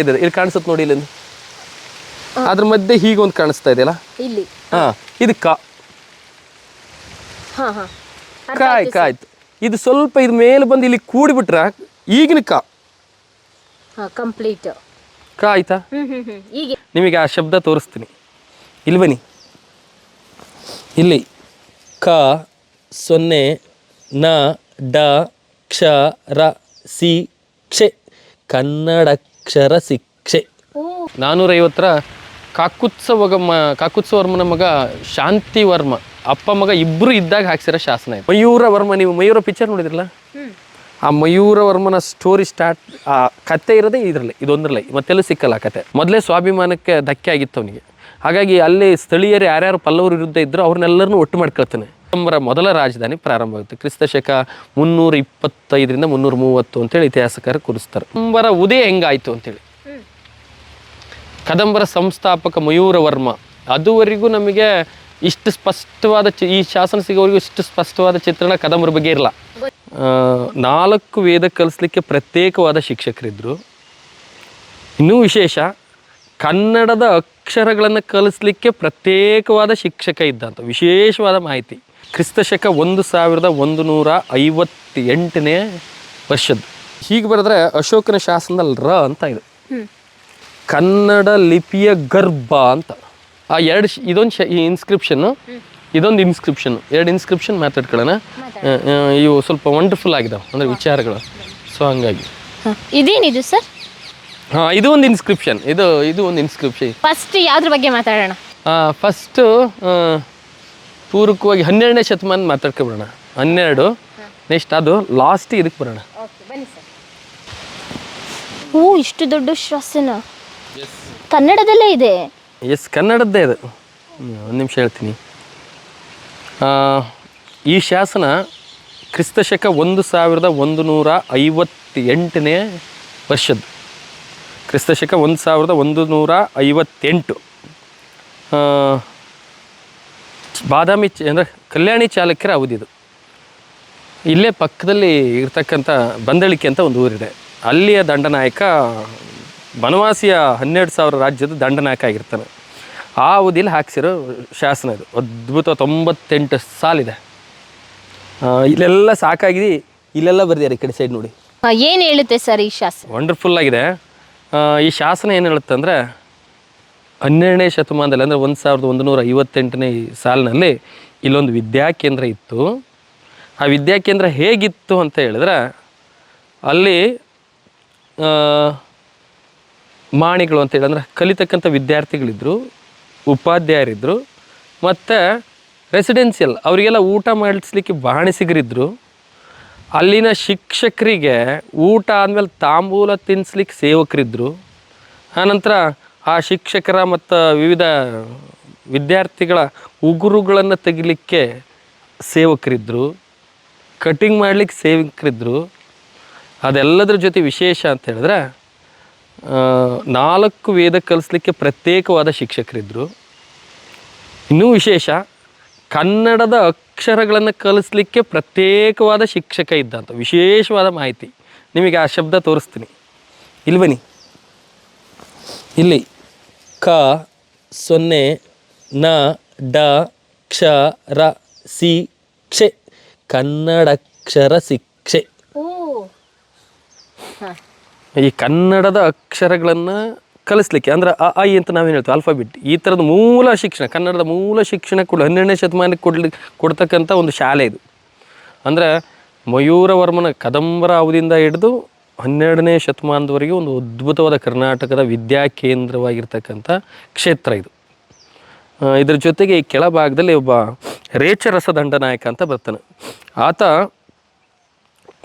ಇಲ್ಲಿ ಕಾಣಿಸುತ್ತೆ ನೋಡಿ, ಇಲ್ಲಿ ಅದ್ರ ಮಧ್ಯೆ ಹೀಗೊಂದು ಕಾಣಿಸ್ತಾ ಇದೆಯಲ್ಲ, ಇಲ್ಲಿ ಇದು ಕಾಯ್ತು. ಇದು ಸ್ವಲ್ಪ ಇದ್ರ ಮೇಲೆ ಬಂದು ಇಲ್ಲಿ ಕೂಡಿಬಿಟ್ರ ಈಗಿನ ಕಂಪ್ಲೀಟ್ ಆಯ್ತಾ. ನಿಮಗೆ ಆ ಶಬ್ದ ತೋರಿಸ್ತೀನಿ, ಇಲ್ಲಿ ಬನ್ನಿ. ಇಲ್ಲಿ ಕ ಸೊನ್ನೆ ನ ಡ ಕ್ಷ ರ ಸಿ ಕ್ಷೆ, ಕನ್ನಡಾಕ್ಷರ ಶಿಕ್ಷೆ. 450ರ ಕಾಕುತ್ಸವರ್ಮನ ಮಗ ಶಾಂತಿವರ್ಮ ಅಪ್ಪ ಮಗ ಇಬ್ಬರು ಇದ್ದಾಗ ಹಾಕ್ಸಿರೋ ಶಾಸನ ಇದು. ಮಯೂರವರ್ಮ, ನೀವು ಮಯೂರ ಪಿಕ್ಚರ್ ನೋಡಿದ್ರಲ್ಲ, ಆ ಮಯೂರವರ್ಮನ ಸ್ಟೋರಿ ಸ್ಟಾರ್ಟ್, ಆ ಕತೆ ಇರೋದೇ ಇದರಲ್ಲಿ, ಇದೊಂದರಲ್ಲೇ, ಮತ್ತೆಲ್ಲೂ ಸಿಕ್ಕಲ್ಲ ಆ ಕತೆ. ಮೊದಲೇ ಸ್ವಾಭಿಮಾನಕ್ಕೆ ಧಕ್ಕೆ ಆಗಿತ್ತು ಅವನಿಗೆ. ಹಾಗಾಗಿ ಅಲ್ಲಿ ಸ್ಥಳೀಯರು ಯಾರ್ಯಾರು ಪಲ್ಲವರ ವಿರುದ್ಧ ಇದ್ದರು ಅವ್ರನ್ನೆಲ್ಲರನ್ನೂ ಒಟ್ಟು ಮಾಡ್ಕೊಳ್ತಾನೆ. ಕದಂಬರ ಮೊದಲ ರಾಜಧಾನಿ ಪ್ರಾರಂಭ ಆಗುತ್ತೆ ಕ್ರಿಸ್ತ ಶಕ 325ರಿಂದ 330 ಅಂತೇಳಿ ಇತಿಹಾಸಕಾರ ಕೂರಿಸ್ತಾರೆ. ಕದಂಬರ ಉದಯ ಹೆಂಗಾಯ್ತು ಅಂತೇಳಿ, ಕದಂಬರ ಸಂಸ್ಥಾಪಕ ಮಯೂರವರ್ಮ, ಅದುವರೆಗೂ ನಮಗೆ ಇಷ್ಟು ಸ್ಪಷ್ಟವಾದ ಈ ಶಾಸನ ಸಿಗೋವರೆಗೂ ಇಷ್ಟು ಸ್ಪಷ್ಟವಾದ ಚಿತ್ರಣ ಕದಂಬರ ಬಗ್ಗೆ ಇರಲ್ಲ. 4 ವೇದ ಕಲಿಸ್ಲಿಕ್ಕೆ ಪ್ರತ್ಯೇಕವಾದ ಶಿಕ್ಷಕರಿದ್ದರು. ಇನ್ನೂ ವಿಶೇಷ, ಕನ್ನಡದ ಅಕ್ಷರಗಳನ್ನು ಕಲಿಸ್ಲಿಕ್ಕೆ ಪ್ರತ್ಯೇಕವಾದ ಶಿಕ್ಷಕ ಇದ್ದಂಥ ವಿಶೇಷವಾದ ಮಾಹಿತಿ. ಕ್ರಿಸ್ತ ಶಕ 1158ನೇ ವರ್ಷದ್ದು. ಹೀಗೆ ಬರೆದ್ರೆ ಅಶೋಕನ ಶಾಸನದಲ್ಲಿ ರ ಅಂತ ಇದೆ, ಕನ್ನಡ ಲಿಪಿಯ ಗರ್ಭ ಅಂತ. ಆ ಇದೊಂದು ಇನ್ಸ್ಕ್ರಿಪ್ಷನ್ನು, ಇದೊಂದು ಇನ್ಸ್ಕ್ರಿಪ್ಷನ್, 2 ಇನ್ಸ್ಕ್ರಿಪ್ಷನ್ ಮಾತಾಡ್ಕೊಳ್ಳೋಣ. ಇವು ಸ್ವಲ್ಪ ವಂಡರ್ಫುಲ್ ಆಗಿದಾವೆ, ಅಂದರೆ ವಿಚಾರಗಳು. ಸೊ ಹಂಗಾಗಿ ಇದೇನಿದು ಸರ್? ಇದು ಒಂದು ಇನ್ಸ್ಕ್ರಿಪ್ಷನ್, ಇದು ಒಂದು ಇನ್ಸ್ಕ್ರಿಪ್ಷನ್. ಫಸ್ಟ್ ಯಾವ್ದ್ರ ಬಗ್ಗೆ ಮಾತಾಡೋಣ? ಫಸ್ಟು ಪೂರ್ವಕವಾಗಿ 12ನೇ ಶತಮಾನ ಮಾತಾಡ್ಕೊಬಿಡೋಣ. 12, ನೆಕ್ಸ್ಟ್ ಅದು ಲಾಸ್ಟ್ ಇದಕ್ಕೆ ಬರೋಣ. ಓ, ಇಷ್ಟು ದೊಡ್ಡ ಶಾಸನ ಕನ್ನಡದಲ್ಲೇ ಇದೆ? ಎಸ್, ಕನ್ನಡದ್ದೇ ಅದು. ಒಂದು ನಿಮಿಷ ಹೇಳ್ತೀನಿ. ಈ ಶಾಸನ ಕ್ರಿಸ್ತ ಶಕ 1158ನೇ ವರ್ಷದ್ದು. ಕ್ರಿಸ್ತ ಶಕ 1158. ಬಾದಾಮಿ ಅಂದರೆ ಕಲ್ಯಾಣಿ ಚಾಲುಕ್ಯರ ಅವಧಿದು. ಇಲ್ಲೇ ಪಕ್ಕದಲ್ಲಿ ಇರ್ತಕ್ಕಂಥ ಬಂದಳಿಕೆ ಅಂತ ಒಂದು ಊರಿದೆ. ಅಲ್ಲಿಯ ದಂಡನಾಯಕ ಬನವಾಸಿಯ 12,000 ರಾಜ್ಯದ ದಂಡನಾಯಕ ಆಗಿರ್ತಾನೆ. ಆ ಅವಧಿಯಲ್ಲಿ ಹಾಕ್ಸಿರೋ ಶಾಸನ ಇದು. ಅದ್ಭುತ, 98 ಸಾಲಿದೆ. ಇಲ್ಲೆಲ್ಲ ಸಾಕಾಗಿದೆ, ಇಲ್ಲೆಲ್ಲ ಬರ್ದಿದ್ದಾರೆ. ಈ ಕಡೆ ಸೈಡ್ ನೋಡಿ, ಏನು ಹೇಳುತ್ತೆ ಸರ್ ಈ ಶಾಸನ? ವಂಡರ್ಫುಲ್ ಆಗಿದೆ. ಈ ಶಾಸನ ಏನು ಹೇಳುತ್ತೆ ಅಂದರೆ, 12ನೇ ಶತಮಾನದಲ್ಲಿ ಅಂದರೆ 1158ನೇ ಸಾಲಿನಲ್ಲಿ ಇಲ್ಲೊಂದು ವಿದ್ಯಾಕೇಂದ್ರ ಇತ್ತು. ಆ ವಿದ್ಯಾಕೇಂದ್ರ ಹೇಗಿತ್ತು ಅಂತ ಹೇಳಿದ್ರೆ, ಅಲ್ಲಿ ಮಾಣಿಗಳು ಅಂತೇಳಿ ಅಂದರೆ ಕಲಿತಕ್ಕಂಥ ವಿದ್ಯಾರ್ಥಿಗಳಿದ್ದರು, ಉಪಾಧ್ಯಾಯರಿದ್ದರು, ಮತ್ತು ರೆಸಿಡೆನ್ಸಿಯಲ್ ಅವರಿಗೆಲ್ಲ ಊಟ ಮಾಡಿಸ್ಲಿಕ್ಕೆ ಬಾಣಸಿಗರಿದ್ದರು. ಅಲ್ಲಿನ ಶಿಕ್ಷಕರಿಗೆ ಊಟ ಆದಮೇಲೆ ತಾಂಬೂಲ ತಿನ್ನಿಸ್ಲಿಕ್ಕೆ ಸೇವಕರಿದ್ದರು. ಆನಂತರ ಆ ಶಿಕ್ಷಕರ ಮತ್ತು ವಿವಿಧ ವಿದ್ಯಾರ್ಥಿಗಳ ಉಗುರುಗಳನ್ನು ತೆಗಿಲಿಕ್ಕೆ ಸೇವಕರಿದ್ದರು, ಕಟಿಂಗ್ ಮಾಡಲಿಕ್ಕೆ ಸೇವಕರಿದ್ದರು. ಅದೆಲ್ಲದರ ಜೊತೆ ವಿಶೇಷ ಅಂತ ಹೇಳಿದ್ರೆ, 4 ವೇದ ಕಲಿಸ್ಲಿಕ್ಕೆ ಪ್ರತ್ಯೇಕವಾದ ಶಿಕ್ಷಕರಿದ್ದರು. ಇನ್ನೂ ವಿಶೇಷ, ಕನ್ನಡದ ಅಕ್ಷರಗಳನ್ನು ಕಲಿಸ್ಲಿಕ್ಕೆ ಪ್ರತ್ಯೇಕವಾದ ಶಿಕ್ಷಕ ಇದ್ದಂಥ ವಿಶೇಷವಾದ ಮಾಹಿತಿ. ನಿಮಗೆ ಆ ಶಬ್ದ ತೋರಿಸ್ತೀನಿ, ಇಲ್ಲಿ ಬನ್ನಿ. ಇಲ್ಲಿ ಕ ಸೊನ್ನೆ ನ ಡ ಕ್ಷ ರ ಸಿ ಕ್ಷೆ, ಕನ್ನಡಾಕ್ಷರ ಶಿಕ್ಷೆ. ಈ ಕನ್ನಡದ ಅಕ್ಷರಗಳನ್ನು ಕಲಿಸ್ಲಿಕ್ಕೆ ಅಂದರೆ ಐ ಅಂತ ನಾವೇನು ಹೇಳ್ತೀವಿ, ಆಲ್ಫಾಬಿಟ್. ಈ ಥರದ ಮೂಲ ಶಿಕ್ಷಣ, ಕನ್ನಡದ ಮೂಲ ಶಿಕ್ಷಣ 12ನೇ ಶತಮಾನಕ್ಕೆ ಕೊಡ್ತಕ್ಕಂಥ ಒಂದು ಶಾಲೆ ಇದು. ಅಂದರೆ ಮಯೂರವರ್ಮನ ಕದಂಬರ ಅವಧಿಯಿಂದ ಹಿಡಿದು 12ನೇ ಶತಮಾನದವರೆಗೆ ಒಂದು ಅದ್ಭುತವಾದ ಕರ್ನಾಟಕದ ವಿದ್ಯಾಕೇಂದ್ರವಾಗಿರ್ತಕ್ಕಂಥ ಕ್ಷೇತ್ರ ಇದು. ಇದರ ಜೊತೆಗೆ ಈ ಕೆಳಭಾಗದಲ್ಲಿ ಒಬ್ಬ ರೇಚರಸ ದಂಡನಾಯಕ ಅಂತ ಬರ್ತಾನೆ. ಆತ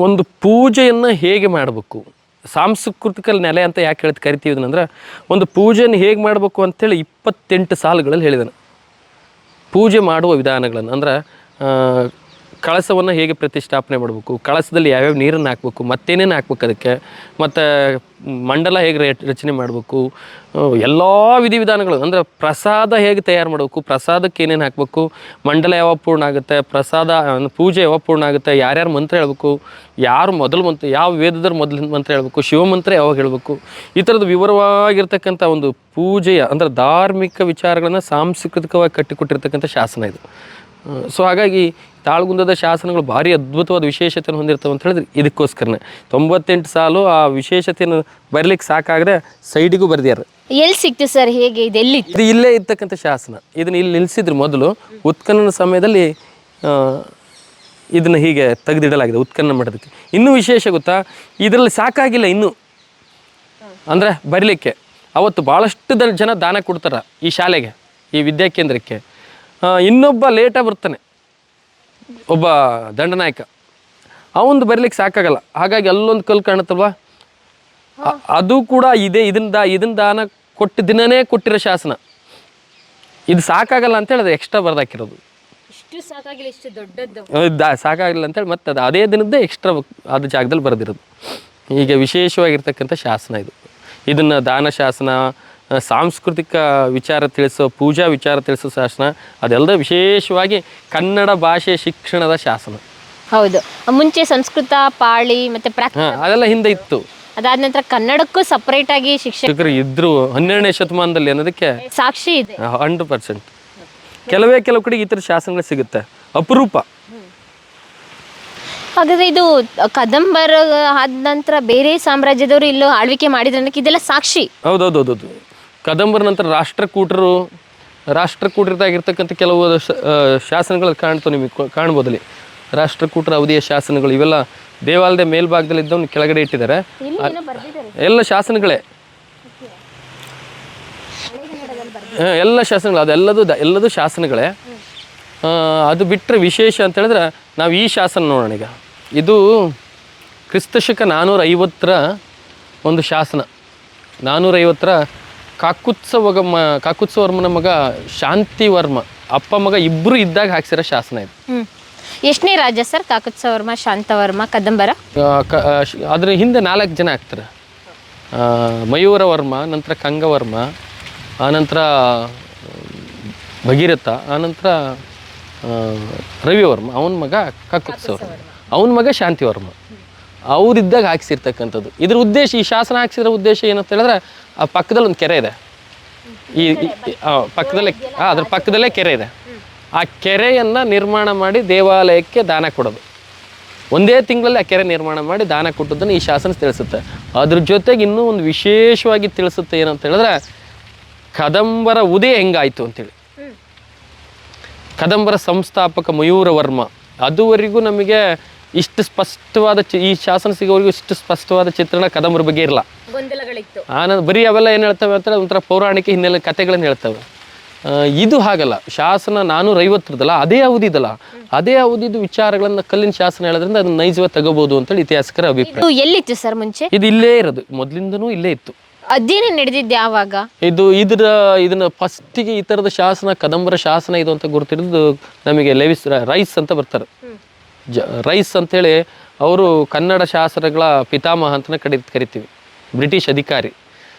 ಒಂದು ಪೂಜೆಯನ್ನು ಹೇಗೆ ಮಾಡಬೇಕು, ಸಾಂಸ್ಕೃತಿಕಲ್ ನೆಲೆ ಅಂತ ಯಾಕೆ ಕರಿತೀವಿ ಇದನ್ನಂದ್ರೆ, ಒಂದು ಪೂಜೆಯನ್ನು ಹೇಗೆ ಮಾಡಬೇಕು ಅಂತೇಳಿ 28 ಸಾಲುಗಳಲ್ಲಿ ಹೇಳಿದಾನೆ. ಪೂಜೆ ಮಾಡುವ ವಿಧಾನಗಳನ್ನು ಅಂದರೆ ಕಳಸವನ್ನು ಹೇಗೆ ಪ್ರತಿಷ್ಠಾಪನೆ ಮಾಡಬೇಕು, ಕಳಸದಲ್ಲಿ ಯಾವ್ಯಾವ ನೀರನ್ನು ಹಾಕಬೇಕು, ಮತ್ತೇನೇನು ಹಾಕ್ಬೇಕು ಅದಕ್ಕೆ, ಮತ್ತು ಮಂಡಲ ಹೇಗೆ ರಚನೆ ಮಾಡಬೇಕು, ಎಲ್ಲ ವಿಧಿವಿಧಾನಗಳು ಅಂದರೆ ಪ್ರಸಾದ ಹೇಗೆ ತಯಾರು ಮಾಡಬೇಕು, ಪ್ರಸಾದಕ್ಕೆ ಏನೇನು ಹಾಕಬೇಕು, ಮಂಡಲ ಯಾವಾಗ ಪೂರ್ಣ ಆಗುತ್ತೆ, ಪ್ರಸಾದ ಪೂಜೆ ಯಾವಾಗ ಪೂರ್ಣ ಆಗುತ್ತೆ, ಯಾರ್ಯಾರು ಮಂತ್ರ ಹೇಳಬೇಕು, ಯಾರು ಮೊದಲು ಮಂತ್ರ, ಯಾವ ವೇದದವ್ರು ಮೊದಲು ಮಂತ್ರ ಹೇಳಬೇಕು, ಶಿವಮಂತ್ರ ಯಾವಾಗ ಹೇಳಬೇಕು, ಈ ಥರದ್ದು ವಿವರವಾಗಿರ್ತಕ್ಕಂಥ ಒಂದು ಪೂಜೆಯ ಅಂದರೆ ಧಾರ್ಮಿಕ ವಿಚಾರಗಳನ್ನು ಸಾಂಸ್ಕೃತಿಕವಾಗಿ ಕಟ್ಟಿಕೊಟ್ಟಿರ್ತಕ್ಕಂಥ ಶಾಸನ ಇದು. ಸೊ ಹಾಗಾಗಿ ತಾಳಗುಂದದ ಶಾಸನಗಳು ಭಾರಿ ಅದ್ಭುತವಾದ ವಿಶೇಷತೆಯನ್ನು ಹೊಂದಿರ್ತವೆ ಅಂತ ಹೇಳಿದ್ರೆ ಇದಕ್ಕೋಸ್ಕರನೇ 98 ಸಾಲು ಆ ವಿಶೇಷತೆಯನ್ನು ಬರಲಿಕ್ಕೆ ಸಾಕಾಗದೆ ಸೈಡಿಗೂ ಬರೆದ್ಯಾರ. ಎಲ್ಲಿ ಸಿಕ್ತು ಸರ್, ಹೇಗೆ ಇದು ಎಲ್ಲಿತ್ತು? ಇದು ಇಲ್ಲೇ ಇರ್ತಕ್ಕಂಥ ಶಾಸನ. ಇದನ್ನು ಇಲ್ಲಿ ನಿಲ್ಲಿಸಿದ್ರು ಮೊದಲು ಉತ್ಖನನ ಸಮಯದಲ್ಲಿ ಇದನ್ನು ಹೀಗೆ ತೆಗೆದಿಡಲಾಗಿದೆ ಉತ್ಖನನ ಮಾಡೋದಕ್ಕೆ. ಇನ್ನೂ ವಿಶೇಷ ಗೊತ್ತಾ, ಇದರಲ್ಲಿ ಸಾಕಾಗಿಲ್ಲ ಇನ್ನೂ ಅಂದರೆ ಬರಲಿಕ್ಕೆ. ಅವತ್ತು ಭಾಳಷ್ಟು ಜನ ದಾನ ಕೊಡ್ತಾರೆ ಈ ಶಾಲೆಗೆ, ಈ ವಿದ್ಯಾಕೇಂದ್ರಕ್ಕೆ. ಇನ್ನೊಬ್ಬ ಲೇಟಾಗಿ ಬರ್ತಾನೆ, ಒಬ್ಬ ದಂಡನಾಯಕ, ಅವನು ಬರಲಿಕ್ಕೆ ಸಾಕಾಗಲ್ಲ. ಹಾಗಾಗಿ ಅಲ್ಲೊಂದು ಕಲ್ಲು ಕಾಣುತ್ತಲ್ವ, ಅದು ಕೂಡ ಇದನ್ನ ದಾನ ಕೊಟ್ಟ ದಿನನೇ ಕೊಟ್ಟಿರೋ ಶಾಸನ. ಇದು ಸಾಕಾಗಲ್ಲ ಅಂತ ಹೇಳಿದ್ರೆ ಎಕ್ಸ್ಟ್ರಾ ಬರ್ದಾಕಿರೋದು. ಇಷ್ಟು ಸಾಕಾಗಿಲ್ಲ, ಇಷ್ಟು ದೊಡ್ಡದ್ದು ಸಾಕಾಗಿಲ್ಲ ಅಂತೇಳಿ ಮತ್ತೆ ಅದು ಅದೇ ದಿನದ್ದೇ ಎಕ್ಸ್ಟ್ರಾ ಅದು ಜಾಗದಲ್ಲಿ ಬರೆದಿರೋದು. ಹೀಗೆ ವಿಶೇಷವಾಗಿರ್ತಕ್ಕಂಥ ಶಾಸನ ಇದು. ಇದನ್ನು ದಾನ ಶಾಸನ, ಸಾಂಸ್ಕೃತಿಕ ವಿಚಾರ ತಿಳಿಸೋ, ಪೂಜಾ ವಿಚಾರ ತಿಳಿಸೋ ಶಾಸನ, ಅದೆಲ್ಲ ವಿಶೇಷವಾಗಿ ಕನ್ನಡ ಭಾಷೆ ಶಿಕ್ಷಣದ ಶಾಸನ. ಹೌದು, ಮುಂಚೆ ಸಂಸ್ಕೃತ, ಪಾಳಿ ಮತ್ತೆ ಅದೆಲ್ಲ ಹಿಂದೆ ಇತ್ತು. ಅದಾದ ನಂತರ ಕನ್ನಡಕ್ಕೂ ಸಪರೇಟ್ ಆಗಿ ಶಿಕ್ಷಕರು ಇದ್ರು 12ನೇ ಶತಮಾನದಲ್ಲಿ ಅನ್ನೋದಕ್ಕೆ ಸಾಕ್ಷಿ ಇದೆ 100%. ಕೆಲವು ಕಡೆಗೆ ಈ ಥರ ಶಾಸನಗಳು ಸಿಗುತ್ತೆ, ಅಪರೂಪ. ಹಾಗಾದ್ರೆ ಇದು ಕದಂಬರ ಆದ ನಂತರ ಬೇರೆ ಸಾಮ್ರಾಜ್ಯದವರು ಇಲ್ಲೂ ಆಳ್ವಿಕೆ ಮಾಡಿದ್ರೆ ಅನ್ನೋಕ್ಕೆ ಇದೆಲ್ಲ ಸಾಕ್ಷಿ. ಹೌದೌದು. ಕದಂಬರ ನಂತರ ರಾಷ್ಟ್ರಕೂಟರದಾಗಿರ್ತಕ್ಕಂಥ ಕೆಲವು ಶಾಸನಗಳು ಕಾಣ್ತಾವೆ, ನಿಮಗೆ ಕಾಣ್ಬೋದಲ್ಲಿ. ರಾಷ್ಟ್ರಕೂಟರ ಅವಧಿಯ ಶಾಸನಗಳು ಇವೆಲ್ಲ ದೇವಾಲಯದ ಮೇಲ್ಭಾಗದಲ್ಲಿ ಇದ್ದವನ್ನ ಕೆಳಗಡೆ ಇಟ್ಟಿದ್ದಾರೆ. ಎಲ್ಲ ಶಾಸನಗಳೇ, ಎಲ್ಲ ಶಾಸನಗಳು, ಎಲ್ಲದೂ ಶಾಸನಗಳೇ. ಅದು ಬಿಟ್ಟರೆ ವಿಶೇಷ ಅಂತ ಹೇಳಿದ್ರೆ ನಾವು ಈ ಶಾಸನ ನೋಡೋಣ. ಈಗ ಇದು ಕ್ರಿಸ್ತಶಕ 450 ಒಂದು ಶಾಸನ. 450 ಕಾಕುತ್ಸವರ್ಮನ ಮಗ ಶಾಂತಿವರ್ಮ ಅಪ್ಪ ಮಗ ಇಬ್ಬರು ಇದ್ದಾಗ ಹಾಕ್ಸಿರೋ ಶಾಸನ ಇದು. ಎಷ್ಟನೇ ರಾಜ ಸರ್ ಕಾಕುತ್ಸವರ್ಮ, ಶಾಂತವರ್ಮ, ಕದಂಬರ? ಅದ್ರ ಹಿಂದೆ 4 ಜನ ಆಗ್ತಾರೆ. ಮಯೂರವರ್ಮ, ನಂತರ ಕಂಗವರ್ಮ, ಆನಂತರ ಭಗೀರಥ, ಆನಂತರ ರವಿವರ್ಮ, ಅವನ ಮಗ ಕಾಕುತ್ಸವರ್ಮ, ಅವನ ಮಗ ಶಾಂತಿವರ್ಮ. ಅವರಿದ್ದಾಗ ಹಾಕ್ಸಿರ್ತಕ್ಕಂಥದ್ದು. ಇದ್ರ ಉದ್ದೇಶ, ಈ ಶಾಸನ ಹಾಕ್ಸಿರೋ ಉದ್ದೇಶ ಏನಂತ ಹೇಳಿದ್ರೆ, ಆ ಪಕ್ಕದಲ್ಲಿ ಒಂದು ಕೆರೆ ಇದೆ. ಅದ್ರ ಪಕ್ಕದಲ್ಲೇ ಕೆರೆ ಇದೆ. ಆ ಕೆರೆಯನ್ನು ನಿರ್ಮಾಣ ಮಾಡಿ ದೇವಾಲಯಕ್ಕೆ ದಾನ ಕೊಡೋದು. ಒಂದೇ ತಿಂಗಳಲ್ಲಿ ಆ ಕೆರೆ ನಿರ್ಮಾಣ ಮಾಡಿ ದಾನ ಕೊಟ್ಟದ್ದನ್ನು ಈ ಶಾಸನ ತಿಳಿಸುತ್ತೆ. ಅದ್ರ ಜೊತೆಗೆ ಇನ್ನೂ ಒಂದು ವಿಶೇಷವಾಗಿ ತಿಳಿಸುತ್ತೆ ಏನಂತ ಹೇಳಿದ್ರೆ, ಕದಂಬರ ಉದಯ ಹೆಂಗಾಯಿತು ಅಂತೇಳಿ. ಕದಂಬರ ಸಂಸ್ಥಾಪಕ ಮಯೂರವರ್ಮ, ಅದುವರೆಗೂ ನಮಗೆ ಇಷ್ಟು ಸ್ಪಷ್ಟವಾದ ಈ ಶಾಸನ ಸಿಗೋವರೆಗೂ ಇಷ್ಟು ಸ್ಪಷ್ಟವಾದ ಚಿತ್ರಣ ಕದಂಬರ ಬಗ್ಗೆ ಇರಲ್ಲ. ಬರೀ ಅವೆಲ್ಲ ಏನು ಹೇಳ್ತವೆ ಅಂತ ಒಂಥರ ಪೌರಾಣಿಕ ಹಿನ್ನೆಲೆ ಕಥೆಗಳನ್ನು ಹೇಳ್ತವೆ. ಇದು ಹಾಗಲ್ಲ. ಶಾಸನ 450 ಅದೇ ಅವಧಿದಲ್ಲ, ಅದೇ ಅವಧಿದು ವಿಚಾರಗಳನ್ನು ಕಲ್ಲಿನ ಶಾಸನ ಹೇಳೋದ್ರಿಂದ ಅದನ್ನ ನೈಜವಾಗಿ ತಗೋಬಹುದು ಅಂತೇಳಿ ಇತಿಹಾಸಕರ ಅಭಿಪ್ರಾಯ. ಎಲ್ಲಿತ್ತು ಸರ್ ಮುಂಚೆ? ಇದು ಇಲ್ಲೇ ಇರೋದು, ಮೊದಲಿಂದನೂ ಇಲ್ಲೇ ಇತ್ತು. ಅಧ್ಯಯನ ನಡೆದಿದ್ದು ಯಾವಾಗ? ಇದನ್ನ ಫಸ್ಟಿಗೆ ಈ ಥರದ ಶಾಸನ, ಕದಂಬರ ಶಾಸನ ಇದು ಅಂತ ಗುರುತಿಡಿದು ನಮಗೆ ರೈಸ್ ಅಂತ ಬರ್ತಾರೆ. ರೈಸ್ ಅಂತೇಳಿ ಅವರು ಕನ್ನಡ ಶಾಸನಗಳ ಪಿತಾಮಹ ಅಂತ ಕರಿತೀವಿ, ಬ್ರಿಟಿಷ್ ಅಧಿಕಾರಿ.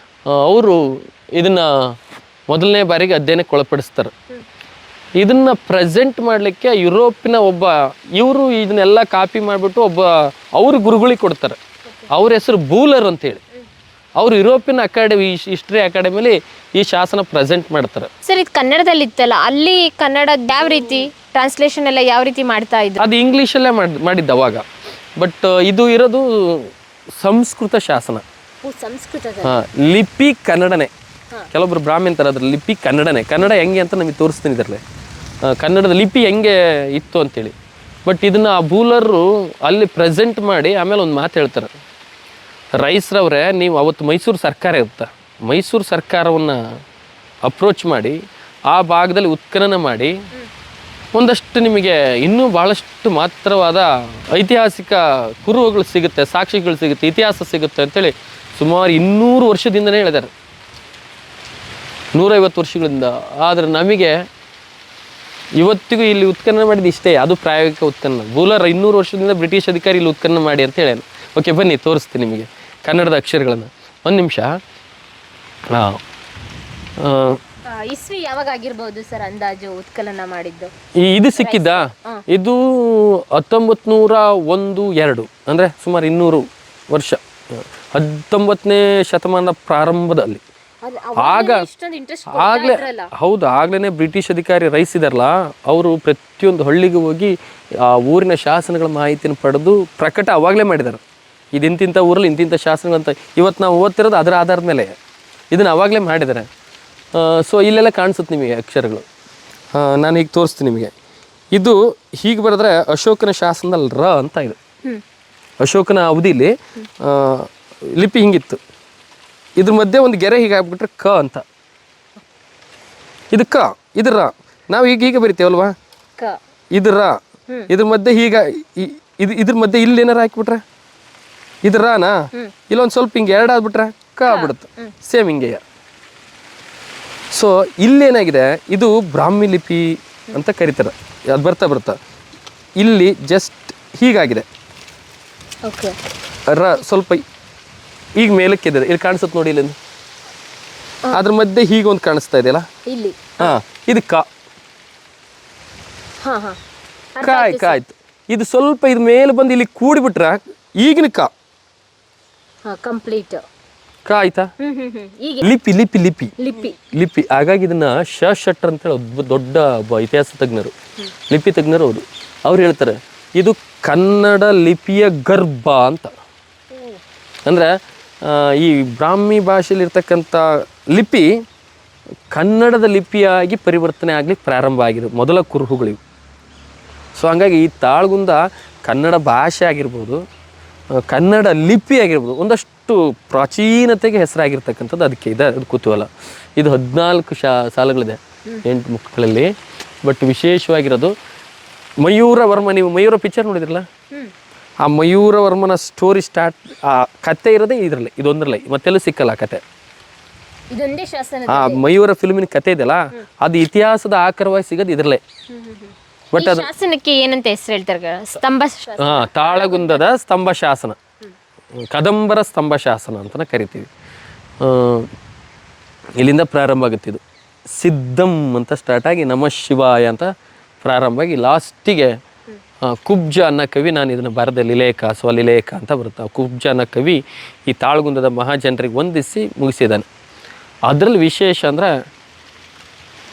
ಅವರು ಇದನ್ನು ಮೊದಲನೇ ಬಾರಿಗೆ ಅಧ್ಯಯನಕ್ಕೆ ಒಳಪಡಿಸ್ತಾರೆ. ಇದನ್ನು ಪ್ರೆಸೆಂಟ್ ಮಾಡಲಿಕ್ಕೆ ಯುರೋಪಿನ ಇವರು ಇದನ್ನೆಲ್ಲ ಕಾಪಿ ಮಾಡಿಬಿಟ್ಟು ಅವ್ರ ಗುರುಗಳಿಗೆ ಕೊಡ್ತಾರೆ. ಅವ್ರ ಹೆಸರು ಬೂಲರ್ ಅಂತೇಳಿ. ಅವರು ಯುರೋಪಿಯನ್ ಹಿಸ್ಟ್ರಿ ಅಕಾಡೆಮಿಲಿ ಈ ಶಾಸನ ಪ್ರೆಸೆಂಟ್ ಮಾಡ್ತಾರೆ. ಸರ್, ಇದು ಕನ್ನಡದಲ್ಲಿ ಇತ್ತಲ್ಲ, ಅಲ್ಲಿ ಕನ್ನಡ ಯಾವ ರೀತಿ ಟ್ರಾನ್ಸ್ಲೇಷನ್ ಎಲ್ಲ ಯಾವ ರೀತಿ ಮಾಡ್ತಾ ಇದ್ರು? ಅದು ಇಂಗ್ಲೀಷಲ್ಲೇ ಮಾಡಿದ್ದು ಅವಾಗ. ಬಟ್ ಇದು ಇರೋದು ಸಂಸ್ಕೃತ ಶಾಸನ. ಲಿಪಿ ಕನ್ನಡನೇ. ಕೆಲವೊಬ್ರು ಬ್ರಾಹ್ಮಣ ಥರ ಅದ್ರ ಲಿಪಿ ಕನ್ನಡನೇ. ಕನ್ನಡ ಹೆಂಗೆ ಅಂತ ನಮಗೆ ತೋರಿಸ್ತೀನಿ ಇದರಲ್ಲಿ, ಕನ್ನಡದ ಲಿಪಿ ಹೆಂಗೆ ಇತ್ತು ಅಂತೇಳಿ. ಬಟ್ ಇದನ್ನು ಆ ಬೂಲರು ಅಲ್ಲಿ ಪ್ರೆಸೆಂಟ್ ಮಾಡಿ ಆಮೇಲೆ ಒಂದು ಮಾತು ಹೇಳ್ತಾರೆ. ರೈಸ್ರವ್ರೆ, ನೀವು ಅವತ್ತು ಮೈಸೂರು ಸರ್ಕಾರ ಇರುತ್ತೆ, ಮೈಸೂರು ಸರ್ಕಾರವನ್ನು ಅಪ್ರೋಚ್ ಮಾಡಿ ಆ ಭಾಗದಲ್ಲಿ ಉತ್ಖನನ ಮಾಡಿ ಒಂದಷ್ಟು ನಿಮಗೆ ಇನ್ನೂ ಭಾಳಷ್ಟು ಮಾತ್ರವಾದ ಐತಿಹಾಸಿಕ ಕುರುಹುಗಳು ಸಿಗುತ್ತೆ, ಸಾಕ್ಷಿಗಳು ಸಿಗುತ್ತೆ, ಇತಿಹಾಸ ಸಿಗುತ್ತೆ ಅಂತೇಳಿ ಸುಮಾರು 200 ವರ್ಷದಿಂದನೇ ಹೇಳಿದ್ದಾರೆ, 150 ವರ್ಷಗಳಿಂದ. ಆದರೆ ನಮಗೆ ಇವತ್ತಿಗೂ ಇಲ್ಲಿ ಉತ್ಖನನ ಮಾಡಿದ್ದು ಇಷ್ಟೇ, ಅದು ಪ್ರಾಯೋಗಿಕ ಉತ್ಖನನ. ಮೂಲರ 200 ವರ್ಷದಿಂದ ಬ್ರಿಟಿಷ್ ಅಧಿಕಾರಿ ಇಲ್ಲಿ ಉತ್ಖನನ ಮಾಡಿ ಅಂತ ಹೇಳೇನು. ಓಕೆ, ಬನ್ನಿ ತೋರಿಸ್ತೀನಿ ನಿಮಗೆ ಕನ್ನಡದ ಅಕ್ಷರಗಳನ್ನು. ಒಂದು ನಿಮಿಷ. ಹಾಂ, ಇಸ್ವಿ ಯಾವಾಗ ಆಗಿರ್ಬೋದು ಸರ್ ಅಂದಾಜು ಉತ್ಖನನ ಮಾಡಿದ್ದು? ಇದು ಸಿಕ್ಕಿದ್ದ ಇದು 1901-2 ಅಂದರೆ ಸುಮಾರು 200 ವರ್ಷ, 19ನೇ ಶತಮಾನದ ಪ್ರಾರಂಭದಲ್ಲಿ. ಆಗ ಆಗ್ಲೇ ಹೌದು, ಆಗ್ಲೇ ಬ್ರಿಟಿಷ್ ಅಧಿಕಾರಿ ರೈಸ್ ಇದಾರಲ್ಲ, ಅವರು ಪ್ರತಿಯೊಂದು ಹಳ್ಳಿಗೆ ಹೋಗಿ ಆ ಊರಿನ ಶಾಸನಗಳ ಮಾಹಿತಿಯನ್ನು ಪಡೆದು ಪ್ರಕಟ ಅವಾಗಲೇ ಮಾಡಿದ್ದಾರೆ. ಇದು ಇಂತಿಂಥ ಊರಲ್ಲಿ ಇಂತಿಂಥ ಶಾಸನಗಳಂತ ಇವತ್ತು ನಾವು ಓದ್ತಿರೋದು ಅದರ ಆಧಾರದ ಮೇಲೆ ಇದನ್ನು ಅವಾಗಲೇ ಮಾಡಿದ್ದಾರೆ. ಸೊ ಇಲ್ಲೆಲ್ಲ ಕಾಣಿಸುತ್ತೆ ನಿಮಗೆ ಅಕ್ಷರಗಳು. ನಾನು ಈಗ ತೋರಿಸ್ತೀನಿ ನಿಮಗೆ. ಇದು ಹೀಗೆ ಬರೆದ್ರೆ ಅಶೋಕನ ಶಾಸನದಲ್ಲಿ ರ ಅಂತ ಇದೆ. ಅಶೋಕನ ಅವಧಿಲಿ ಲಿಪಿ ಹಿಂಗಿತ್ತು. ಇದ್ರ ಮಧ್ಯೆ ಒಂದು ಗೆರೆ ಹೀಗೆ ಆಗ್ಬಿಟ್ರೆ ಕ ಅಂತ. ಇದು ಕ, ಇದು ರ. ನಾವು ಈಗ ಹೀಗೆ ಬರಿತೇವಲ್ವಾ, ಇದು ರ. ಇದ್ರ ಮಧ್ಯೆ ಹೀಗ ಇದ್ರ ಮಧ್ಯೆ ಇಲ್ಲಿ ಏನಾರು ಹಾಕಿಬಿಟ್ರೆ ಇದು ರಾನಾ, ಇಲ್ಲೊಂದು ಸ್ವಲ್ಪ ಹಿಂಗೆ ಎರಡು ಆಗ್ಬಿಟ್ರೆ ಕ ಆಗ್ಬಿಡುತ್ತೆ. ಸೇಮ್ ಹಿಂಗೆಯ. ಸೊ ಇಲ್ಲೇನಾಗಿದೆ, ಇದು ಬ್ರಾಹ್ಮಿ ಲಿಪಿ ಅಂತ ಕರೀತಾರೆ. ಅದು ಬರ್ತಾ ಇಲ್ಲಿ ಜಸ್ಟ್ ಹೀಗಾಗಿದೆ. ರ ಸ್ವಲ್ಪ ಈಗ ಮೇಲಕ್ಕೆ ಇದೆ, ಇಲ್ಲಿ ಕಾಣಿಸುತ್ತೆ ನೋಡಿ, ಇಲ್ಲಿ ಅದ್ರ ಮಧ್ಯೆ ಹೀಗೆ ಒಂದು ಕಾಣಿಸ್ತಾ ಇದೆಯಲ್ಲ, ಹಾಂ, ಇದು ಕ. ಆಯ್ತು. ಇದು ಸ್ವಲ್ಪ ಇದು ಮೇಲೆ ಬಂದು ಇಲ್ಲಿ ಕೂಡಿಬಿಟ್ರೆ ಈಗಿನ ಕ ಕಂಪ್ಲೀಟ್ ಕ ಆಯ್ತಾ. ಲಿಪಿ ಲಿಪಿ ಲಿಪಿ ಲಿಪಿ ಲಿಪಿ ಹಾಗಾಗಿ ಇದನ್ನ ಶಟ್ರ್ ಅಂತೇಳಿ ದೊಡ್ಡ ಇತಿಹಾಸ ತಜ್ಞರು, ಲಿಪಿ ತಜ್ಞರು ಅವರು. ಅವ್ರು ಹೇಳ್ತಾರೆ ಇದು ಕನ್ನಡ ಲಿಪಿಯ ಗರ್ಭ ಅಂತ. ಅಂದರೆ ಈ ಬ್ರಾಹ್ಮಿ ಭಾಷೆಯಲ್ಲಿ ಇರ್ತಕ್ಕಂಥ ಲಿಪಿ ಕನ್ನಡದ ಲಿಪಿಯಾಗಿ ಪರಿವರ್ತನೆ ಆಗ್ಲಿಕ್ಕೆ ಪ್ರಾರಂಭ ಆಗಿದೆ, ಮೊದಲ ಕುರುಹುಗಳಿವು. ಸೊ ಹಂಗಾಗಿ ಈ ತಾಳ್ಗುಂದ ಕನ್ನಡ ಭಾಷೆ ಆಗಿರ್ಬೋದು, ಕನ್ನಡ ಲಿಪಿ ಆಗಿರ್ಬೋದು, ಒಂದಷ್ಟು ಪ್ರಾಚೀನತೆಗೆ ಹೆಸರಾಗಿರ್ತಕ್ಕಂಥದ್ದು. ಅದಕ್ಕೆ ಇದೆ ಅದು ಕುತೂಹಲ. ಇದು 14 ಸಾಲುಗಳಿದೆ 8 ಮುಖಗಳಲ್ಲಿ. ಬಟ್ ವಿಶೇಷವಾಗಿರೋದು ಮಯೂರವರ್ಮ. ನೀವು ಮಯೂರ ಪಿಕ್ಚರ್ ನೋಡಿದ್ರಲ್ಲ, ಆ ಮಯೂರವರ್ಮನ ಸ್ಟೋರಿ ಸ್ಟಾರ್ಟ್, ಆ ಕತೆ ಇರೋದೇ ಇದರಲ್ಲಿ, ಇದೊಂದರಲ್ಲೇ, ಮತ್ತೆಲ್ಲೂ ಸಿಕ್ಕಲ್ಲ ಆ ಕತೆ. ಆ ಮಯೂರ ಫಿಲ್ಮಿನ ಕತೆ ಇದೆಯಲ್ಲ, ಅದು ಇತಿಹಾಸದ ಆಕರವಾಗಿ ಸಿಗೋದು ಇದರಲ್ಲೇ. ಬಟ್ ಅದು ಶಾಸನಕ್ಕೆ ಏನಂತ ಹೆಸರು ಹೇಳ್ತಾರೆ? ಸ್ತಂಭ. ತಾಳಗುಂದದ ಸ್ತಂಭ ಶಾಸನ, ಕದಂಬರ ಸ್ತಂಭ ಶಾಸನ ಅಂತ ಕರಿತೀವಿ. ಇಲ್ಲಿಂದ ಪ್ರಾರಂಭ ಆಗುತ್ತೆ. ಇದು ಸಿದ್ಧಂ ಅಂತ ಸ್ಟಾರ್ಟ್ ಆಗಿ ನಮಃ ಶಿವಾಯ ಅಂತ ಪ್ರಾರಂಭ ಆಗಿ ಲಾಸ್ಟಿಗೆ ಕುಬ್ಜ ಅನ್ನೋ ಕವಿ, ನಾನು ಇದನ್ನು ಬರೆದ ಲಿಲೇಖ ಸ್ವಲಿಲೇಖ ಅಂತ ಬರುತ್ತೆ. ಕುಬ್ಜ ಅನ್ನೋ ಕವಿ ಈ ತಾಳ್ಗುಂದದ ಮಹಾಜನರಿಗೆ ವಂದಿಸಿ ಮುಗಿಸಿದ್ದಾನೆ. ಅದರಲ್ಲಿ ವಿಶೇಷ ಅಂದರೆ,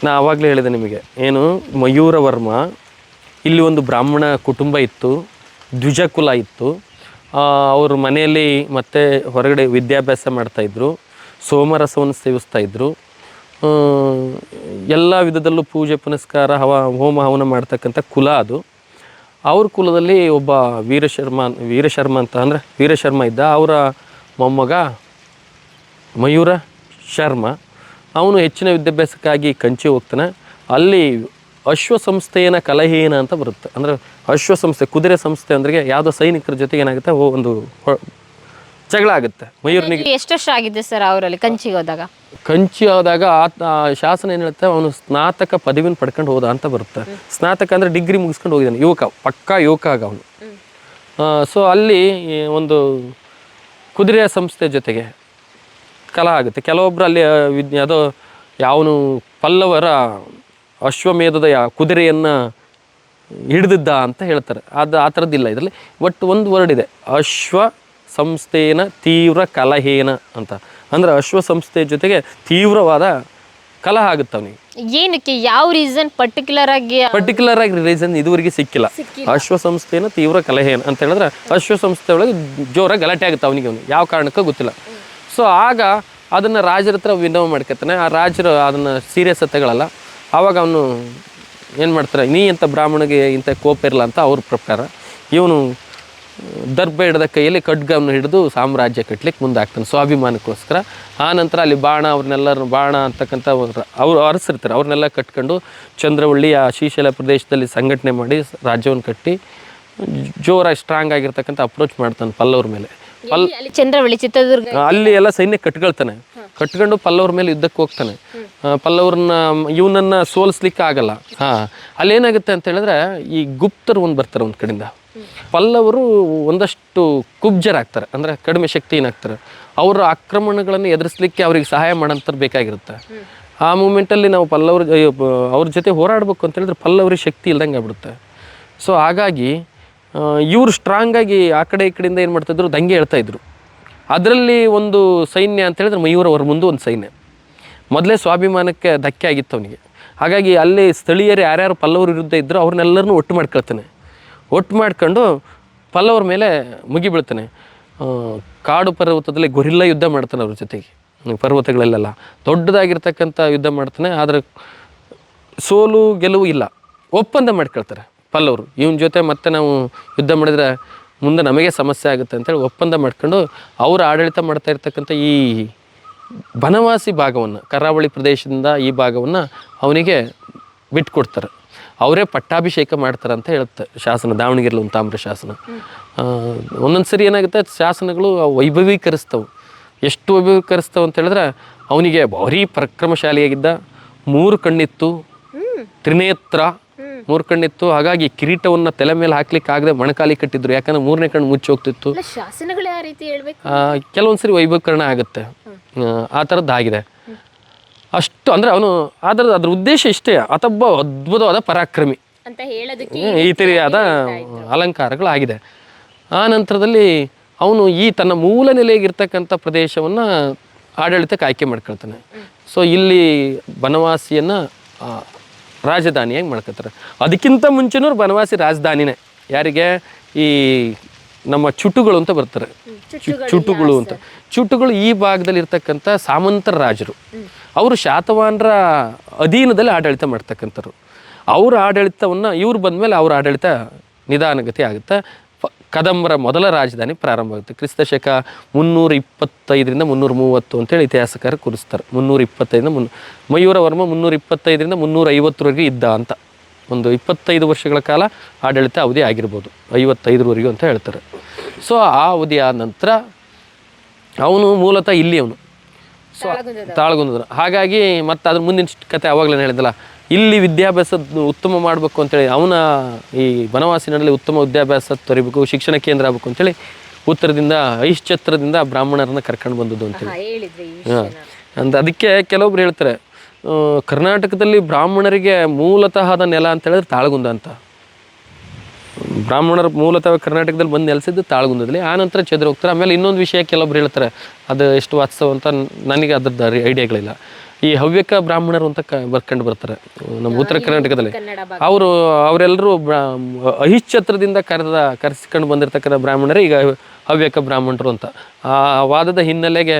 ನಾ ಆವಾಗಲೇ ಹೇಳಿದೆ ನಿಮಗೆ, ಏನು ಮಯೂರವರ್ಮ ಇಲ್ಲಿ ಒಂದು ಬ್ರಾಹ್ಮಣ ಕುಟುಂಬ ಇತ್ತು, ದ್ವಿಜಕುಲ ಇತ್ತು. ಅವ್ರ ಮನೆಯಲ್ಲಿ ಮತ್ತು ಹೊರಗಡೆ ವಿದ್ಯಾಭ್ಯಾಸ ಮಾಡ್ತಾಯಿದ್ರು, ಸೋಮರಸವನ್ನು ಸೇವಿಸ್ತಾಯಿದ್ರು, ಎಲ್ಲ ವಿಧದಲ್ಲೂ ಪೂಜೆ ಪುನಸ್ಕಾರ ಹೋಮ ಹವನ ಮಾಡ್ತಕ್ಕಂಥ ಕುಲ ಅದು. ಅವ್ರ ಕುಲದಲ್ಲಿ ಒಬ್ಬ ವೀರಶರ್ಮ ಅಂತ, ಅಂದರೆ ವೀರಶರ್ಮ ಇದ್ದ. ಅವರ ಮೊಮ್ಮಗ ಮಯೂರ ಶರ್ಮ, ಅವನು ಹೆಚ್ಚಿನ ವಿದ್ಯಾಭ್ಯಾಸಕ್ಕಾಗಿ ಕಂಚಿ ಹೋಗ್ತಾನೆ. ಅಲ್ಲಿ ಅಶ್ವ ಸಂಸ್ಥೆಯನ ಕಲಹೇನ ಅಂತ ಬರುತ್ತೆ. ಅಂದರೆ ಅಶ್ವ ಸಂಸ್ಥೆ, ಕುದುರೆ ಸಂಸ್ಥೆ ಅಂದ್ರೆ ಯಾವುದೋ ಸೈನಿಕರ ಜೊತೆಗೆ ಏನಾಗುತ್ತೆ, ಒಂದು ಜಗಳ ಆಗುತ್ತೆ. ಮಯೂರನಿಗೆ ಎಷ್ಟು ವರ್ಷ ಆಗಿದೆ ಸರ್ ಅವರಲ್ಲಿ ಕಂಚಿಗೆ ಹೋದಾಗ? ಕಂಚಿ ಹೋದಾಗ ಆ ಶಾಸನ ಏನು ಹೇಳುತ್ತೆ, ಅವನು ಸ್ನಾತಕ ಪದವಿನ ಪಡ್ಕೊಂಡು ಹೋದ ಅಂತ ಬರುತ್ತೆ. ಸ್ನಾತಕ ಅಂದರೆ ಡಿಗ್ರಿ ಮುಗಿಸ್ಕೊಂಡು ಹೋಗಿದ್ದಾನೆ, ಯುವಕ, ಪಕ್ಕಾ ಯುವಕ ಆಗ ಅವನು. ಸೊ ಅಲ್ಲಿ ಒಂದು ಕುದುರೆಯ ಸಂಸ್ಥೆ ಜೊತೆಗೆ ಕಲಹ ಆಗುತ್ತೆ. ಕೆಲವೊಬ್ಬರು ಅಲ್ಲಿ ಯಾವುದೋ ಯಾವನು ಪಲ್ಲವರ ಅಶ್ವಮೇಧದ ಕುದುರೆಯನ್ನು ಹಿಡಿದಿದ್ದ ಅಂತ ಹೇಳ್ತಾರೆ. ಅದು ಆ ಥರದ್ದಿಲ್ಲ ಇದರಲ್ಲಿ. ಬಟ್ ಒಂದು ವರ್ಡ್ ಇದೆ, ಅಶ್ವ ಸಂಸ್ಥೆನ ತೀವ್ರ ಕಲಹೇನ ಅಂತ. ಅಂದರೆ ಅಶ್ವ ಸಂಸ್ಥೆ ಜೊತೆಗೆ ತೀವ್ರವಾದ ಕಲಹ ಆಗುತ್ತೆ ಅವನಿಗೆ. ಏನಕ್ಕೆ, ಯಾವ ರೀಸನ್ ಪರ್ಟಿಕ್ಯುಲರ್ ಆಗಿ ರೀಸನ್ ಇದುವರೆಗೆ ಸಿಕ್ಕಿಲ್ಲ. ಅಶ್ವ ಸಂಸ್ಥೆನ ತೀವ್ರ ಕಲಹೇನ ಅಂತ ಹೇಳಿದ್ರೆ ಅಶ್ವ ಸಂಸ್ಥೆ ಒಳಗೆ ಜೋರಾಗಿ ಗಲಾಟೆ ಆಗುತ್ತೆ ಅವನಿಗೆ, ಯಾವ ಕಾರಣಕ್ಕೂ ಗೊತ್ತಿಲ್ಲ. ಸೊ ಆಗ ಅದನ್ನು ರಾಜರ ಹತ್ರ ವಿನವ ಮಾಡ್ಕೊತಾನೆ. ಆ ರಾಜರು ಅದನ್ನು ಸೀರಿಯಸ್ ತಗೊಳ್ಳಲ್ಲ. ಆವಾಗ ಅವನು ಏನು ಮಾಡ್ತಾರೆ, ನೀ ಇಂಥ ಬ್ರಾಹ್ಮಣಿಗೆ ಇಂಥ ಕೋಪ ಇರಲ್ಲ ಅಂತ ಅವ್ರ ಪ್ರಕಾರ ಇವನು ದರ್ಭ ಹಿಡಿದ ಕೈಯಲ್ಲಿ ಖಡ್ಗವನ್ನು ಹಿಡಿದು ಸಾಮ್ರಾಜ್ಯ ಕಟ್ಟಲಿಕ್ಕೆ ಮುಂದಾಗ್ತಾನೆ ಸ್ವಾಭಿಮಾನಕ್ಕೋಸ್ಕರ. ಆ ನಂತರ ಅಲ್ಲಿ ಅವ್ರನ್ನೆಲ್ಲರೂ ಬಾಣ ಅಂತಕ್ಕಂಥ ಅವರು ಅರಸಿರ್ತಾರೆ, ಅವ್ರನ್ನೆಲ್ಲ ಕಟ್ಕೊಂಡು ಚಂದ್ರವಳ್ಳಿ ಆ ಶ್ರೀಶೈಲ ಪ್ರದೇಶದಲ್ಲಿ ಸಂಘಟನೆ ಮಾಡಿ ರಾಜ್ಯವನ್ನು ಕಟ್ಟಿ ಜೋರಾಗಿ ಸ್ಟ್ರಾಂಗ್ ಆಗಿರ್ತಕ್ಕಂಥ ಅಪ್ರೋಚ್ ಮಾಡ್ತಾನೆ ಪಲ್ಲವ್ರ ಮೇಲೆ. ಅಲ್ಲಿ ಚಂದ್ರವಳ್ಳಿ ಚಿತ್ರದುರ್ಗ ಅಲ್ಲಿ ಎಲ್ಲ ಸೈನ್ಯ ಕಟ್ಕೊಳ್ತಾನೆ, ಕಟ್ಕೊಂಡು ಪಲ್ಲವ್ರ ಮೇಲೆ ಯುದ್ಧಕ್ಕೆ ಹೋಗ್ತಾನೆ. ಪಲ್ಲವ್ರನ್ನ ಇವನನ್ನ ಸೋಲಿಸ್ಲಿಕ್ಕೆ ಆಗಲ್ಲ. ಅಲ್ಲೇನಾಗುತ್ತೆ ಅಂತ ಹೇಳಿದ್ರೆ ಈ ಗುಪ್ತರು ಒಂದು ಬರ್ತಾರೆ ಒಂದು ಕಡೆಯಿಂದ. ಪಲ್ಲವರು ಒಂದಷ್ಟು ಕುಬ್ಜರಾಗ್ತಾರೆ, ಅಂದರೆ ಕಡಿಮೆ ಶಕ್ತಿಯನ್ನಾಗ್ತಾರೆ. ಅವರ ಆಕ್ರಮಣಗಳನ್ನು ಎದುರಿಸಲಿಕ್ಕೆ ಅವ್ರಿಗೆ ಸಹಾಯ ಮಾಡೋಂಥದ್ದು ಬೇಕಾಗಿರುತ್ತೆ. ಆ ಮೂಮೆಂಟಲ್ಲಿ ನಾವು ಅವ್ರ ಜೊತೆ ಹೋರಾಡಬೇಕು ಅಂತ ಹೇಳಿದ್ರೆ ಪಲ್ಲವ್ರಿಗೆ ಶಕ್ತಿ ಇಲ್ದಂಗೆ ಆಗ್ಬಿಡುತ್ತೆ. ಸೊ ಹಾಗಾಗಿ ಇವರು ಸ್ಟ್ರಾಂಗಾಗಿ ಆ ಕಡೆ ಈ ಕಡೆಯಿಂದ ಏನು ಮಾಡ್ತಾಯಿದ್ರು, ದಂಗೆ ಹೇಳ್ತಾಯಿದ್ರು. ಅದರಲ್ಲಿ ಒಂದು ಸೈನ್ಯ ಅಂತ ಹೇಳಿದ್ರೆ ಮಯೂರವ್ರ ಮುಂದೆ ಒಂದು ಸೈನ್ಯ. ಮೊದಲೇ ಸ್ವಾಭಿಮಾನಕ್ಕೆ ಧಕ್ಕೆ ಆಗಿತ್ತು ಅವನಿಗೆ. ಹಾಗಾಗಿ ಅಲ್ಲಿ ಸ್ಥಳೀಯರು ಯಾರ್ಯಾರು ಪಲ್ಲವ್ರ ವಿರುದ್ಧ ಇದ್ದರು ಅವ್ರನ್ನೆಲ್ಲರನ್ನೂ ಒಟ್ಟು ಮಾಡ್ಕೊಳ್ತಾನೆ. ಒಟ್ಟು ಮಾಡ್ಕೊಂಡು ಪಲ್ಲವ್ರ ಮೇಲೆ ಮುಗಿಬೀಳ್ತಾನೆ. ಕಾಡು ಪರ್ವತದಲ್ಲಿ ಗೊರಿಲ್ಲ ಯುದ್ಧ ಮಾಡ್ತಾನೆ ಅವ್ರ ಜೊತೆಗೆ. ಪರ್ವತಗಳಲ್ಲೆಲ್ಲ ದೊಡ್ಡದಾಗಿರ್ತಕ್ಕಂಥ ಯುದ್ಧ ಮಾಡ್ತಾನೆ. ಆದರೆ ಸೋಲು ಗೆಲುವು ಇಲ್ಲ. ಒಪ್ಪಂದ ಮಾಡ್ಕೊಳ್ತಾರೆ ಪಲ್ಲವರು, ಇವನ ಜೊತೆ ಮತ್ತೆ ನಾವು ಯುದ್ಧ ಮಾಡಿದ್ರೆ ಮುಂದೆ ನಮಗೆ ಸಮಸ್ಯೆ ಆಗುತ್ತೆ ಅಂತೇಳಿ ಒಪ್ಪಂದ ಮಾಡ್ಕೊಂಡು ಅವರು ಆಡಳಿತ ಮಾಡ್ತಾ ಇರ್ತಕ್ಕಂಥ ಈ ಬನವಾಸಿ ಭಾಗವನ್ನು, ಕರಾವಳಿ ಪ್ರದೇಶದಿಂದ ಈ ಭಾಗವನ್ನು ಅವನಿಗೆ ಬಿಟ್ಕೊಡ್ತಾರೆ. ಅವರೇ ಪಟ್ಟಾಭಿಷೇಕ ಮಾಡ್ತಾರೆ ಅಂತ ಹೇಳುತ್ತೆ ಶಾಸನ. ದಾವಣಗೆರೆಲಿ ಒಂದು ತಾಮ್ರ ಶಾಸನ. ಒಂದೊಂದು ಸರಿ ಏನಾಗುತ್ತೆ, ಶಾಸನಗಳು ವೈಭವೀಕರಿಸ್ತವೆ. ಎಷ್ಟು ವೈಭವೀಕರಿಸ್ತವೆ ಅಂತ ಹೇಳಿದ್ರೆ, ಅವನಿಗೆ ಭಾರೀ ಪರಾಕ್ರಮಶಾಲಿಯಾಗಿದ್ದ, 3 ಕಣ್ಣಿತ್ತು, ತ್ರಿನೇತ್ರ, 3 ಕಣ್ಣಿತ್ತು. ಹಾಗಾಗಿ ಕಿರೀಟವನ್ನು ತಲೆ ಮೇಲೆ ಹಾಕ್ಲಿಕ್ಕೆ ಆಗದೆ ಮೊಣಕಾಲಿ ಕಟ್ಟಿದ್ರು, ಯಾಕಂದ್ರೆ 3ನೇ ಕಣ್ಣು ಮುಚ್ಚಿ ಹೋಗ್ತಿತ್ತು. ಶಾಸನಗಳು ಯಾವ ರೀತಿ ಹೇಳ್ಬೇಕು, ಕೆಲವೊಂದು ಸರಿ ವೈಭವೀಕರಣ ಆಗುತ್ತೆ. ಆ ಥರದ್ದಾಗಿದೆ. ಅಷ್ಟು ಅಂದರೆ ಅವನು ಅದ್ರ ಉದ್ದೇಶ ಇಷ್ಟೇ, ಆತೊಬ್ಬ ಅದ್ಭುತವಾದ ಪರಾಕ್ರಮಿ ಅಂತ ಹೇಳೋದಕ್ಕೆ ಈ ರೀತಿಯಾದ ಅಲಂಕಾರಗಳಾಗಿದೆ. ಆ ನಂತರದಲ್ಲಿ ಅವನು ಈ ತನ್ನ ಮೂಲ ನೆಲೆಗಿರ್ತಕ್ಕಂಥ ಪ್ರದೇಶವನ್ನು ಆಡಳಿತಕ್ಕೆ ಆಯ್ಕೆ ಮಾಡ್ಕೊಳ್ತಾನೆ. ಸೊ ಇಲ್ಲಿ ಬನವಾಸಿಯನ್ನು ರಾಜಧಾನಿಯಾಗಿ ಮಾಡ್ಕೊತಾರೆ. ಅದಕ್ಕಿಂತ ಮುಂಚೆನೂ ಬನವಾಸಿ ರಾಜಧಾನಿನೇ. ಯಾರಿಗೆ? ಈ ನಮ್ಮ ಚುಟುಗಳು ಅಂತ ಬರ್ತಾರೆ, ಚುಟುಗಳು ಅಂತ. ಚುಟುಗಳು ಈ ಭಾಗದಲ್ಲಿ ಇರ್ತಕ್ಕಂಥ ಸಾಮಂತರ ರಾಜರು. ಅವರು ಶಾತವಾಹನರ ಅಧೀನದಲ್ಲಿ ಆಡಳಿತ ಮಾಡ್ತಕ್ಕಂಥವ್ರು. ಅವ್ರ ಆಡಳಿತವನ್ನು ಇವ್ರು ಬಂದಮೇಲೆ ಅವ್ರ ಆಡಳಿತ ನಿಧಾನಗತಿ ಆಗುತ್ತೆ. ಕದಂಬರ ಮೊದಲ ರಾಜಧಾನಿ ಪ್ರಾರಂಭ ಆಗುತ್ತೆ. ಕ್ರಿಸ್ತಶಕ 325ರಿಂದ 330 ಅಂತೇಳಿ ಇತಿಹಾಸಕಾರ ಕೂರಿಸ್ತಾರೆ. 325 ಮಯೂರವರ್ಮ 325ರಿಂದ 350ರವರೆಗೆ ಇದ್ದ ಅಂತ. ಒಂದು 25 ವರ್ಷಗಳ ಕಾಲ ಆಡಳಿತ ಅವಧಿ ಆಗಿರ್ಬೋದು, 55ರವರೆಗೂ ಅಂತ ಹೇಳ್ತಾರೆ. ಸೊ ಆ ಅವಧಿ ಆದ ನಂತರ ಅವನು ಮೂಲತಃ ಇಲ್ಲಿ ಅವನು ತಾಳಗುಂದದ. ಹಾಗಾಗಿ ಮತ್ತು ಅದ್ರ ಮುಂದಿನ ಕತೆ ಅವಾಗಲೇ ಹೇಳಿದಲ್ಲ, ಇಲ್ಲಿ ವಿದ್ಯಾಭ್ಯಾಸ ಉತ್ತಮ ಮಾಡಬೇಕು ಅಂತೇಳಿ ಅವನ ಈ ಬನವಾಸಿನಲ್ಲಿ ಉತ್ತಮ ವಿದ್ಯಾಭ್ಯಾಸ ತೊರಿಬೇಕು, ಶಿಕ್ಷಣ ಕೇಂದ್ರ ಆಗಬೇಕು ಅಂತೇಳಿ ಉತ್ತರದಿಂದ ಐಶ್ಚತ್ರದಿಂದ ಬ್ರಾಹ್ಮಣರನ್ನ ಕರ್ಕೊಂಡು ಬಂದದ್ದು ಅಂತೇಳಿ. ಅದಕ್ಕೆ ಕೆಲವೊಬ್ರು ಹೇಳ್ತಾರೆ, ಕರ್ನಾಟಕದಲ್ಲಿ ಬ್ರಾಹ್ಮಣರಿಗೆ ಮೂಲತಃ ಆದ ನೆಲ ಅಂತ ಹೇಳಿದ್ರೆ ತಾಳಗುಂದ ಅಂತ. ಬ್ರಾಹ್ಮಣರು ಮೂಲತಃ ಕರ್ನಾಟಕದಲ್ಲಿ ಬಂದು ನೆಲೆಸಿದ್ದು ತಾಳಗುಂದದಲ್ಲಿ. ಆನಂತರ ಚದುರಿ ಹೋಗ್ತಾರೆ. ಆಮೇಲೆ ಇನ್ನೊಂದು ವಿಷಯ ಕೆಲವೊಬ್ರು ಹೇಳ್ತಾರೆ, ಅದು ಎಷ್ಟು ವಾಸ್ತವ ಅಂತ ನನಗೆ ಅದ್ರದ್ದು ಐಡಿಯಾಗಳಿಲ್ಲ. ಈ ಹವ್ಯಕ ಬ್ರಾಹ್ಮಣರು ಅಂತ ಬರ್ಕೊಂಡು ಬರ್ತಾರೆ ನಮ್ಮ ಉತ್ತರ ಕರ್ನಾಟಕದಲ್ಲಿ. ಅವರೆಲ್ಲರೂ ಅಹಿಶ್ಚತ್ರದಿಂದ ಕರೆಸಿಕೊಂಡು ಬಂದಿರತಕ್ಕಂಥ ಬ್ರಾಹ್ಮಣರೇ ಈಗ ಹವ್ಯಕ ಬ್ರಾಹ್ಮಣರು ಅಂತ. ಆ ವಾದದ ಹಿನ್ನೆಲೆಗೆ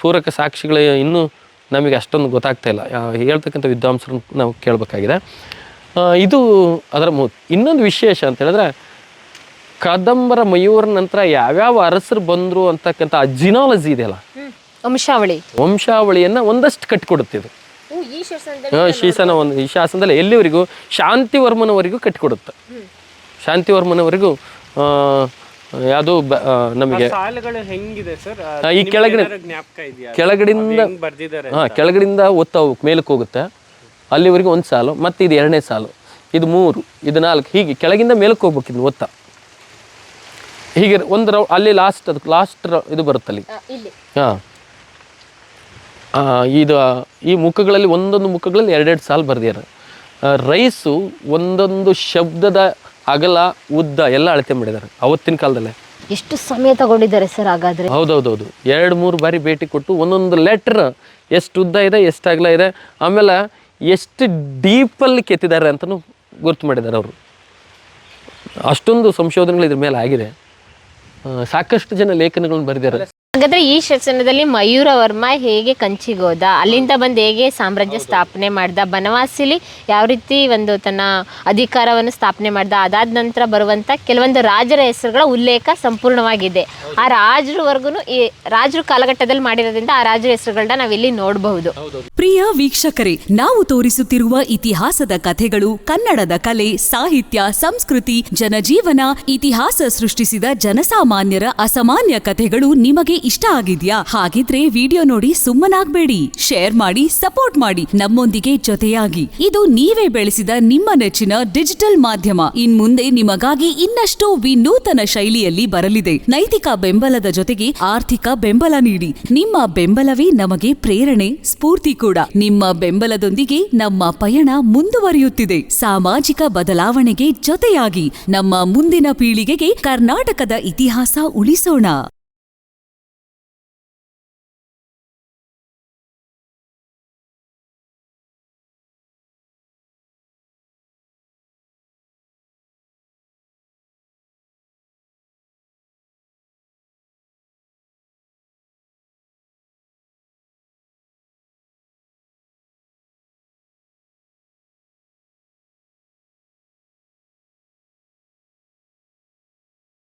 ಪೂರಕ ಸಾಕ್ಷಿಗಳು ಇನ್ನೂ ನಮಗೆ ಅಷ್ಟೊಂದು ಗೊತ್ತಾಗ್ತಾ ಇಲ್ಲ. ಹೇಳ್ತಕ್ಕಂಥ ವಿದ್ವಾಂಸರನ್ನು ನಾವು ಕೇಳಬೇಕಾಗಿದೆ. ಇದು ಅದರ ಇನ್ನೊಂದು ವಿಶೇಷ ಅಂತ ಹೇಳಿದ್ರೆ, ಕದಂಬರ ಮಯೂರ ನಂತರ ಯಾವ್ಯಾವ ಅರಸರು ಬಂದರು ಅಂತಕ್ಕಂಥ ಜಿನಾಲಜಿ ಇದೆಯಲ್ಲ, ವಂಶಾವಳಿಯನ್ನು ಒಂದಷ್ಟು ಕಟ್ಟಿಕೊಡುತ್ತೆ ಇದು. ಈ ಶಾಸನದಲ್ಲಿ ಎಲ್ಲಿವರೆಗೂ ಶಾಂತಿವರ್ಮನವರೆಗೂ ಕಟ್ಟಿಕೊಡುತ್ತೆ. ಶಾಂತಿವರ್ಮನವರೆಗೂ ಯಾವುದು ನಮಗೆ ಈ ಕೆಳಗಡೆಯಿಂದ ಒತ್ತಾವು ಮೇಲಕ್ಕೆ ಹೋಗುತ್ತೆ. ಅಲ್ಲಿವರೆಗೂ 1 ಸಾಲು, ಮತ್ತು ಇದು 2ನೇ ಸಾಲು, ಇದು 3, ಇದು 4, ಹೀಗೆ ಕೆಳಗಿಂದ ಮೇಲಕ್ಕೆ ಹೋಗ್ಬೇಕು ಇದು ಒತ್ತ. ಹೀಗೆ ಒಂದು ಅಲ್ಲಿ ಲಾಸ್ಟ್ ಇದು ಬರುತ್ತಲ್ಲಿ. ಇದು ಈ ಮುಖಗಳಲ್ಲಿ ಒಂದೊಂದು ಮುಖಗಳಲ್ಲಿ 2 ಸಾಲು ಬರ್ದಿದ್ದಾರೆ. ರೈಸು ಒಂದೊಂದು ಶಬ್ದದ ಅಗಲ ಉದ್ದ ಎಲ್ಲ ಅಳತೆ ಮಾಡಿದ್ದಾರೆ ಅವತ್ತಿನ ಕಾಲದಲ್ಲೇ. ಎಷ್ಟು ಸಮಯ ತಗೊಂಡಿದ್ದಾರೆ ಸರ್ ಹಾಗಾದ್ರೆ? ಹೌದೌದೌದು, 2-3 ಬಾರಿ ಭೇಟಿ ಕೊಟ್ಟು ಒಂದೊಂದು ಲೆಟರ್ ಎಷ್ಟು ಉದ್ದ ಇದೆ, ಎಷ್ಟು ಅಗಲ ಇದೆ, ಆಮೇಲೆ ಎಷ್ಟು ಡೀಪಲ್ಲಿ ಕೆತ್ತಿದ್ದಾರೆ ಅಂತಲೂ ಗುರ್ತು ಮಾಡಿದ್ದಾರೆ ಅವರು. ಅಷ್ಟೊಂದು ಸಂಶೋಧನೆಗಳು ಇದ್ರ ಮೇಲೆ ಆಗಿದೆ. ಸಾಕಷ್ಟು ಜನ ಲೇಖನಗಳನ್ನು ಬರೆದಿದ್ದಾರೆ. ಹಾಗಾದ್ರೆ ಈ ಶಾಸನದಲ್ಲಿ ಮಯೂರ ವರ್ಮ ಹೇಗೆ ಕಂಚಿಗೋದ, ಅಲ್ಲಿಂದ ಬಂದು ಹೇಗೆ ಸಾಮ್ರಾಜ್ಯ ಸ್ಥಾಪನೆ ಮಾಡ್ದ, ಬನವಾಸಿಲಿ ಯಾವ ರೀತಿ ಒಂದು ತನ್ನ ಅಧಿಕಾರವನ್ನು ಸ್ಥಾಪನೆ ಮಾಡ್ದ, ಅದಾದ ನಂತರ ಬರುವಂಥ ಕೆಲವೊಂದು ರಾಜರ ಹೆಸರುಗಳ ಉಲ್ಲೇಖ ಸಂಪೂರ್ಣವಾಗಿದೆ. ಆ ರಾಜರವರೆಗೂ ಈ ರಾಜರು ಕಾಲಘಟ್ಟದಲ್ಲಿ ಮಾಡಿರೋದ್ರಿಂದ ಆ ರಾಜರ ಹೆಸರುಗಳನ್ನ ನಾವಿಲ್ಲಿ ನೋಡಬಹುದು. ಪ್ರಿಯ ವೀಕ್ಷಕರೇ, ನಾವು ತೋರಿಸುತ್ತಿರುವ ಇತಿಹಾಸದ ಕಥೆಗಳು ಕನ್ನಡದ ಕಲೆ, ಸಾಹಿತ್ಯ, ಸಂಸ್ಕೃತಿ, ಜನಜೀವನ, ಇತಿಹಾಸ ಸೃಷ್ಟಿಸಿದ ಜನಸಾಮಾನ್ಯರ ಅಸಾಮಾನ್ಯ ಕಥೆಗಳು ನಿಮಗೆ ಇಷ್ಟ ಆಗಿದ್ಯಾ? ಹಾಗಿದ್ರೆ ವಿಡಿಯೋ ನೋಡಿ ಸುಮ್ಮನಾಗ್ಬೇಡಿ, ಶೇರ್ ಮಾಡಿ, ಸಪೋರ್ಟ್ ಮಾಡಿ, ನಮ್ಮೊಂದಿಗೆ ಜೊತೆಯಾಗಿ. ಇದು ನೀವೇ ಬೆಳೆಸಿದ ನಿಮ್ಮ ನೆಚ್ಚಿನ ಡಿಜಿಟಲ್ ಮಾಧ್ಯಮ. ಇನ್ಮುಂದೆ ನಿಮಗಾಗಿ ಇನ್ನಷ್ಟು ವಿನೂತನ ಶೈಲಿಯಲ್ಲಿ ಬರಲಿದೆ. ನೈತಿಕ ಬೆಂಬಲದ ಜೊತೆಗೆ ಆರ್ಥಿಕ ಬೆಂಬಲ ನೀಡಿ. ನಿಮ್ಮ ಬೆಂಬಲವೇ ನಮಗೆ ಪ್ರೇರಣೆ, ಸ್ಫೂರ್ತಿ ಕೂಡ. ನಿಮ್ಮ ಬೆಂಬಲದೊಂದಿಗೆ ನಮ್ಮ ಪಯಣ ಮುಂದುವರಿಯುತ್ತಿದೆ. ಸಾಮಾಜಿಕ ಬದಲಾವಣೆಗೆ ಜೊತೆಯಾಗಿ ನಮ್ಮ ಮುಂದಿನ ಪೀಳಿಗೆಗೆ ಕರ್ನಾಟಕದ ಇತಿಹಾಸ ಉಳಿಸೋಣ.